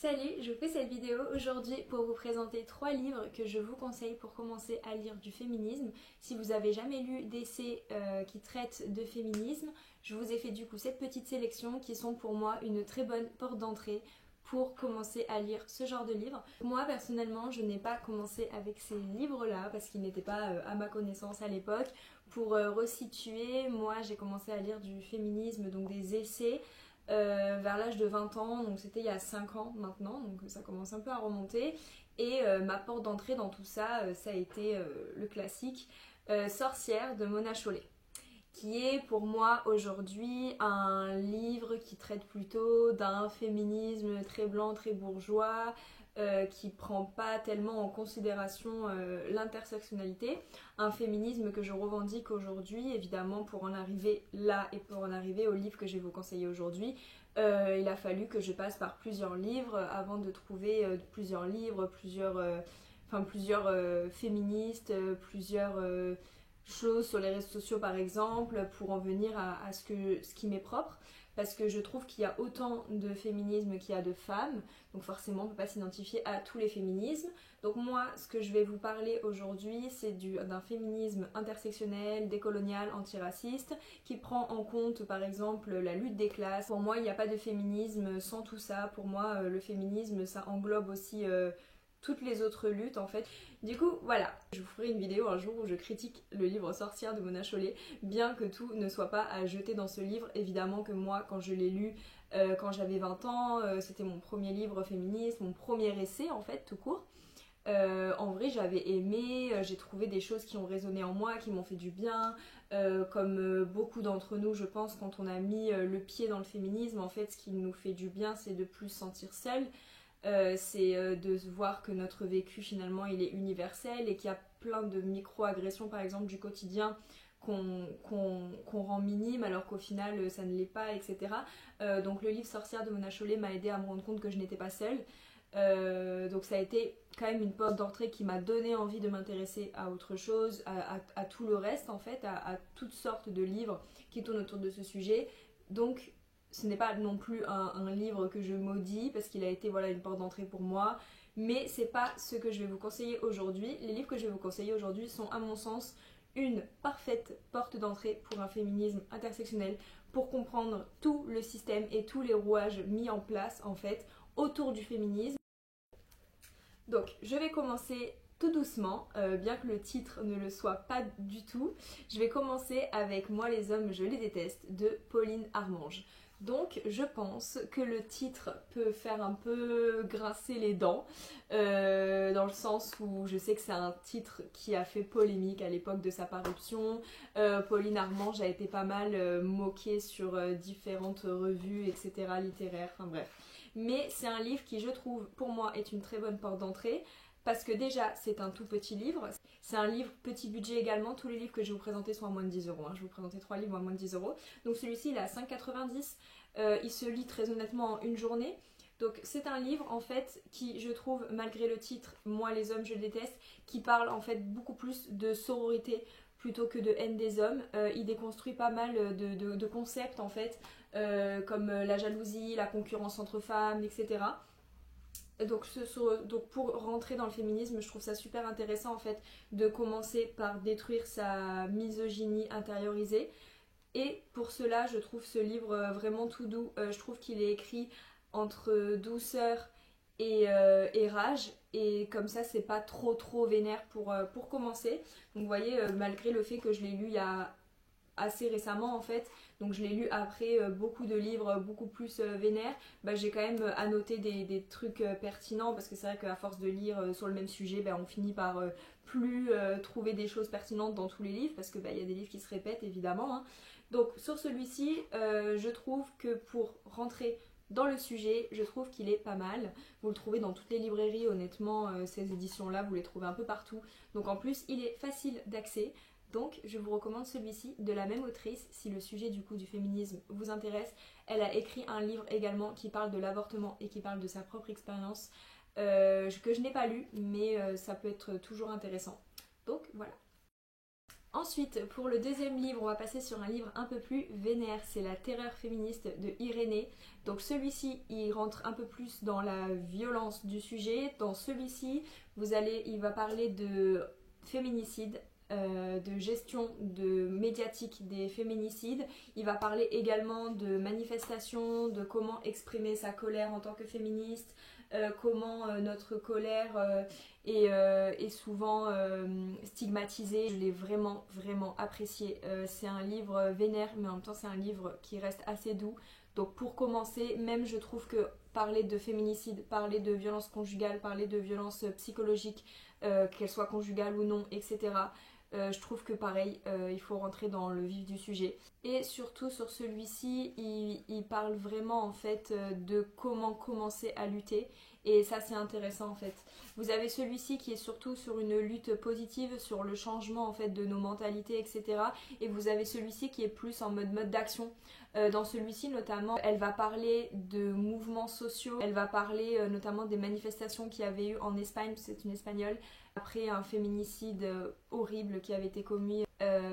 Salut, je vous fais cette vidéo aujourd'hui pour vous présenter 3 livres que je vous conseille pour commencer à lire du féminisme. Si vous avez jamais lu d'essais qui traitent de féminisme, je vous ai fait du coup cette petite sélection qui sont pour moi une très bonne porte d'entrée pour commencer à lire ce genre de livres. Moi personnellement je n'ai pas commencé avec ces livres là parce qu'ils n'étaient pas à ma connaissance à l'époque. Pour resituer, moi j'ai commencé à lire du féminisme, donc des essais vers l'âge de 20 ans, donc c'était il y a 5 ans maintenant, donc ça commence un peu à remonter. Et ma porte d'entrée dans tout ça, ça a été le classique Sorcière de Mona Chollet, qui est pour moi aujourd'hui un livre qui traite plutôt d'un féminisme très blanc, très bourgeois, qui prend pas tellement en considération l'intersectionnalité. Un féminisme que je revendique aujourd'hui, évidemment pour en arriver là et pour en arriver au livre que je vais vous conseiller aujourd'hui. Il a fallu que je passe par plusieurs livres avant de trouver plusieurs livres, plusieurs féministes, plusieurs choses sur les réseaux sociaux par exemple, pour en venir à ce qui m'est propre, parce que je trouve qu'il y a autant de féminisme qu'il y a de femmes, donc forcément on ne peut pas s'identifier à tous les féminismes. Donc moi, ce que je vais vous parler aujourd'hui, c'est d'un féminisme intersectionnel, décolonial, antiraciste, qui prend en compte par exemple la lutte des classes. Pour moi, il n'y a pas de féminisme sans tout ça. Pour moi, le féminisme, ça englobe aussi toutes les autres luttes en fait. Du coup voilà, je vous ferai une vidéo un jour où je critique le livre Sorcière de Mona Chollet, bien que tout ne soit pas à jeter dans ce livre. Évidemment que moi quand je l'ai lu quand j'avais 20 ans, c'était mon premier livre féministe, mon premier essai en fait tout court. En vrai j'avais aimé, j'ai trouvé des choses qui ont résonné en moi, qui m'ont fait du bien, comme beaucoup d'entre nous je pense, quand on a mis le pied dans le féminisme, en fait ce qui nous fait du bien c'est de plus se sentir seule. C'est de voir que notre vécu finalement il est universel et qu'il y a plein de micro-agressions par exemple du quotidien qu'on rend minime alors qu'au final ça ne l'est pas, etc. Donc le livre Sorcière de Mona Chollet m'a aidé à me rendre compte que je n'étais pas seule. Donc ça a été quand même une porte d'entrée qui m'a donné envie de m'intéresser à autre chose, à tout le reste en fait, à toutes sortes de livres qui tournent autour de ce sujet. Donc ce n'est pas non plus un livre que je maudis parce qu'il a été voilà, une porte d'entrée pour moi, mais c'est pas ce que je vais vous conseiller aujourd'hui. Les livres que je vais vous conseiller aujourd'hui sont à mon sens une parfaite porte d'entrée pour un féminisme intersectionnel, pour comprendre tout le système et tous les rouages mis en place en fait autour du féminisme. Donc je vais commencer tout doucement, bien que le titre ne le soit pas du tout. Je vais commencer avec Moi les hommes je les déteste de Pauline Armange. Donc je pense que le titre peut faire un peu grincer les dents, dans le sens où je sais que c'est un titre qui a fait polémique à l'époque de sa parution. Pauline Armange a été pas mal moquée sur différentes revues, etc. littéraires, enfin bref. Mais c'est un livre qui je trouve pour moi est une très bonne porte d'entrée. Parce que déjà c'est un tout petit livre, c'est un livre petit budget également, tous les livres que je vais vous présenter sont à moins de 10 euros, je vais vous présenter 3 livres à moins de 10 euros. Donc celui-ci il est à 5,90 €, il se lit très honnêtement en une journée. Donc c'est un livre en fait qui je trouve, malgré le titre Moi les hommes je les déteste, qui parle en fait beaucoup plus de sororité plutôt que de haine des hommes. Il déconstruit pas mal de concepts en fait, comme la jalousie, la concurrence entre femmes, etc. Donc pour rentrer dans le féminisme, je trouve ça super intéressant en fait de commencer par détruire sa misogynie intériorisée. Et pour cela, je trouve ce livre vraiment tout doux. Je trouve qu'il est écrit entre douceur et rage. Et comme ça, c'est pas trop vénère pour commencer. Donc vous voyez, malgré le fait que je l'ai lu il y a assez récemment en fait, donc je l'ai lu après beaucoup de livres beaucoup plus vénères, j'ai quand même annoté des trucs pertinents, parce que c'est vrai qu'à force de lire sur le même sujet, on finit par plus trouver des choses pertinentes dans tous les livres, parce que y a des livres qui se répètent évidemment, hein. Donc sur celui-ci, je trouve que pour rentrer dans le sujet, je trouve qu'il est pas mal. Vous le trouvez dans toutes les librairies, honnêtement, ces éditions-là, vous les trouvez un peu partout. Donc en plus, il est facile d'accès. Donc je vous recommande celui-ci, de la même autrice, si le sujet du coup du féminisme vous intéresse. Elle a écrit un livre également qui parle de l'avortement et qui parle de sa propre expérience, que je n'ai pas lu, mais ça peut être toujours intéressant. Donc voilà. Ensuite, pour le deuxième livre, on va passer sur un livre un peu plus vénère, c'est La terreur féministe de Irénée. Donc celui-ci, il rentre un peu plus dans la violence du sujet. Dans celui-ci, il va parler de féminicide, de gestion médiatique des féminicides. Il va parler également de manifestations, de comment exprimer sa colère en tant que féministe, comment notre colère est souvent stigmatisée. Je l'ai vraiment vraiment apprécié. C'est un livre vénère, mais en même temps c'est un livre qui reste assez doux. Donc pour commencer, même je trouve que parler de féminicide, parler de violence conjugale, parler de violence psychologique, qu'elle soit conjugale ou non, etc. Je trouve que pareil, il faut rentrer dans le vif du sujet. Et surtout sur celui-ci, il parle vraiment en fait de comment commencer à lutter. Et ça c'est intéressant en fait. Vous avez celui-ci qui est surtout sur une lutte positive, sur le changement en fait de nos mentalités, etc. Et vous avez celui-ci qui est plus en mode d'action. Dans celui-ci notamment, elle va parler de mouvements sociaux, elle va parler notamment des manifestations qu'il y avait eu en Espagne, c'est une espagnole, après un féminicide horrible qui avait été commis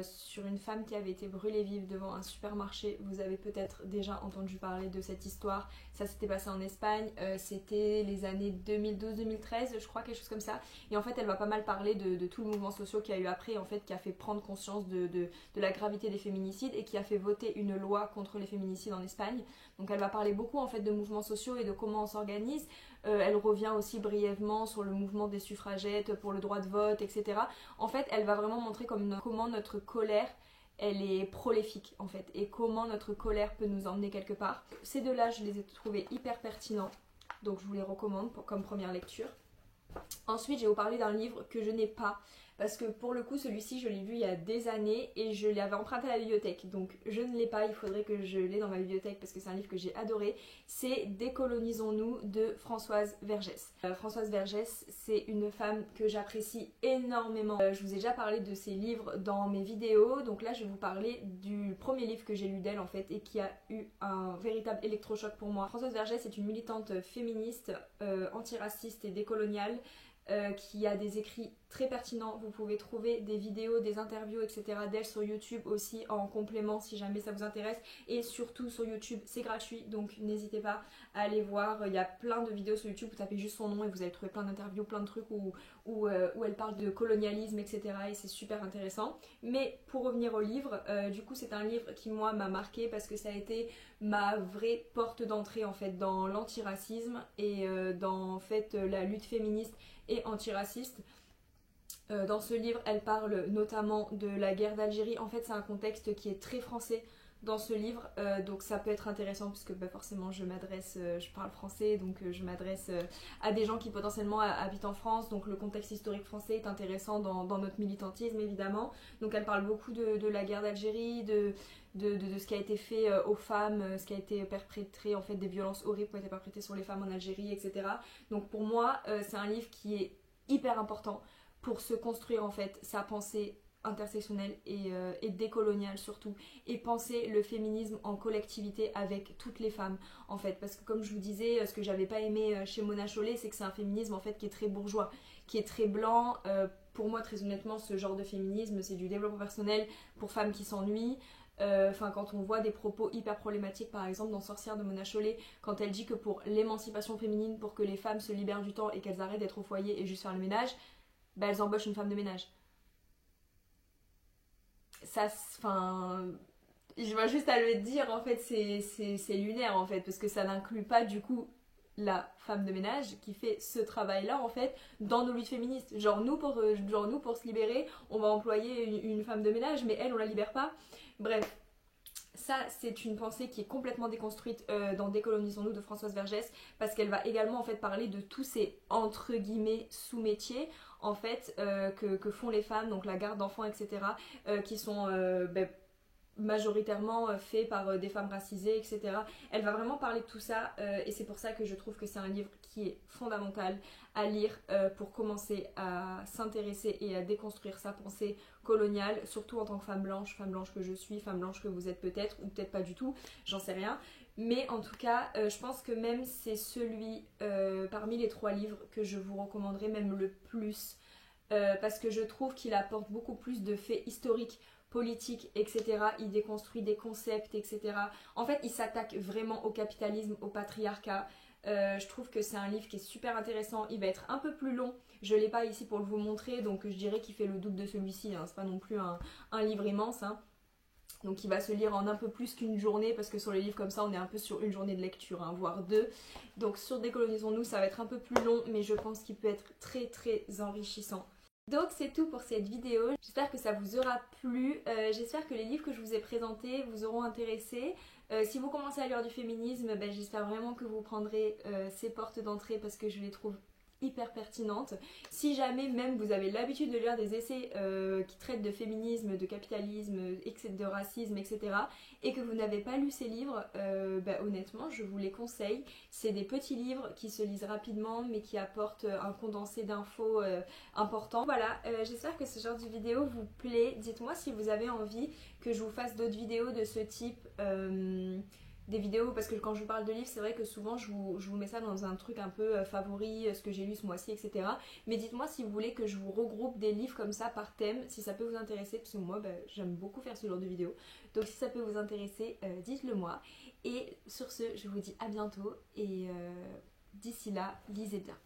sur une femme qui avait été brûlée vive devant un supermarché. Vous avez peut-être déjà entendu parler de cette histoire. Ça s'était passé en Espagne, c'était les années 2012-2013 je crois, quelque chose comme ça. Et en fait elle va pas mal parler de tout le mouvement social qu'il y a eu après, en fait, qui a fait prendre conscience de la gravité des féminicides et qui a fait voter une loi contre les féminicides en Espagne. Donc elle va parler beaucoup en fait de mouvements sociaux et de comment on s'organise. Elle revient aussi brièvement sur le mouvement des suffragettes pour le droit de vote, etc. En fait, elle va vraiment montrer comment notre colère, elle est prolifique en fait, et comment notre colère peut nous emmener quelque part. Ces deux-là, je les ai trouvés hyper pertinents, donc je vous les recommande comme première lecture. Ensuite, je vais vous parler d'un livre que je n'ai pas, parce que pour le coup, celui-ci, je l'ai vu il y a des années et je l'avais emprunté à la bibliothèque. Donc je ne l'ai pas, il faudrait que je l'ai dans ma bibliothèque parce que c'est un livre que j'ai adoré. C'est Décolonisons-nous de Françoise Vergès. Françoise Vergès, c'est une femme que j'apprécie énormément. Je vous ai déjà parlé de ses livres dans mes vidéos, donc là je vais vous parler du premier livre que j'ai lu d'elle en fait et qui a eu un véritable électrochoc pour moi. Françoise Vergès est une militante féministe, antiraciste et décoloniale. Qui a des écrits très pertinents. Vous pouvez trouver des vidéos, des interviews, etc. d'elle sur YouTube aussi en complément si jamais ça vous intéresse. Et surtout sur YouTube, c'est gratuit, donc n'hésitez pas à aller voir. Il y a plein de vidéos sur YouTube, vous tapez juste son nom et vous allez trouver plein d'interviews, plein de trucs où elle parle de colonialisme, etc. Et c'est super intéressant. Mais pour revenir au livre, du coup c'est un livre qui moi m'a marqué parce que ça a été ma vraie porte d'entrée en fait dans l'antiracisme et dans en fait la lutte féministe et antiraciste. Dans ce livre, elle parle notamment de la guerre d'Algérie. En fait, c'est un contexte qui est très français dans ce livre, donc ça peut être intéressant puisque forcément je parle français, donc je m'adresse à des gens qui potentiellement habitent en France, donc le contexte historique français est intéressant dans notre militantisme évidemment. Donc elle parle beaucoup de la guerre d'Algérie, de ce qui a été fait aux femmes, ce qui a été perpétré, en fait des violences horribles qui ont été perpétrées sur les femmes en Algérie, etc. Donc pour moi, c'est un livre qui est hyper important pour se construire en fait sa pensée intersectionnelle et décoloniale surtout, et penser le féminisme en collectivité avec toutes les femmes en fait, parce que comme je vous disais, ce que j'avais pas aimé chez Mona Chollet, c'est que c'est un féminisme en fait qui est très bourgeois, qui est très blanc. Pour moi, très honnêtement, ce genre de féminisme, c'est du développement personnel pour femmes qui s'ennuient. Quand on voit des propos hyper problématiques, par exemple dans Sorcière de Mona Chollet, quand elle dit que pour l'émancipation féminine, pour que les femmes se libèrent du temps et qu'elles arrêtent d'être au foyer et juste faire le ménage, elles embauchent une femme de ménage. Ça, je vois juste à le dire, en fait, c'est lunaire, en fait, parce que ça n'inclut pas, du coup, la femme de ménage qui fait ce travail-là, en fait, dans nos luttes féministes. Genre nous, pour se libérer, on va employer une femme de ménage, mais elle, on la libère pas. Bref. Ça, c'est une pensée qui est complètement déconstruite dans Décolonisons-nous de Françoise Vergès, parce qu'elle va également en fait parler de tous ces entre guillemets sous-métiers en fait que font les femmes, donc la garde d'enfants, etc., qui sont majoritairement faits par des femmes racisées, etc. Elle va vraiment parler de tout ça et c'est pour ça que je trouve que c'est un livre qui est fondamental à lire pour commencer à s'intéresser et à déconstruire sa pensée coloniale, surtout en tant que femme blanche que je suis, femme blanche que vous êtes peut-être, ou peut-être pas du tout, j'en sais rien. Mais en tout cas, je pense que même c'est celui parmi les 3 livres que je vous recommanderais même le plus parce que je trouve qu'il apporte beaucoup plus de faits historiques, politiques, etc. Il déconstruit des concepts, etc. En fait, il s'attaque vraiment au capitalisme, au patriarcat. Je trouve que c'est un livre qui est super intéressant. Il va être un peu plus long. Je ne l'ai pas ici pour vous montrer, donc je dirais qu'il fait le double de celui-ci. Hein. C'est pas non plus un livre immense. Hein. Donc il va se lire en un peu plus qu'une journée, parce que sur les livres comme ça, on est un peu sur une journée de lecture, hein, voire deux. Donc sur Décolonisons-nous, ça va être un peu plus long, mais je pense qu'il peut être très très enrichissant. Donc c'est tout pour cette vidéo, j'espère que ça vous aura plu, j'espère que les livres que je vous ai présentés vous auront intéressé. Si vous commencez à lire du féminisme, ben, j'espère vraiment que vous prendrez ces portes d'entrée parce que je les trouve hyper pertinentes. Si jamais même vous avez l'habitude de lire des essais qui traitent de féminisme, de capitalisme, de racisme, etc. et que vous n'avez pas lu ces livres, honnêtement je vous les conseille. C'est des petits livres qui se lisent rapidement mais qui apportent un condensé d'infos important. Voilà, j'espère que ce genre de vidéo vous plaît. Dites-moi si vous avez envie que je vous fasse d'autres vidéos de ce type. Des vidéos, parce que quand je vous parle de livres, c'est vrai que souvent je vous mets ça dans un truc un peu favori, ce que j'ai lu ce mois-ci, etc. Mais dites-moi si vous voulez que je vous regroupe des livres comme ça par thème, si ça peut vous intéresser, parce que moi j'aime beaucoup faire ce genre de vidéos. Donc si ça peut vous intéresser, dites-le moi. Et sur ce, je vous dis à bientôt et d'ici là, lisez bien.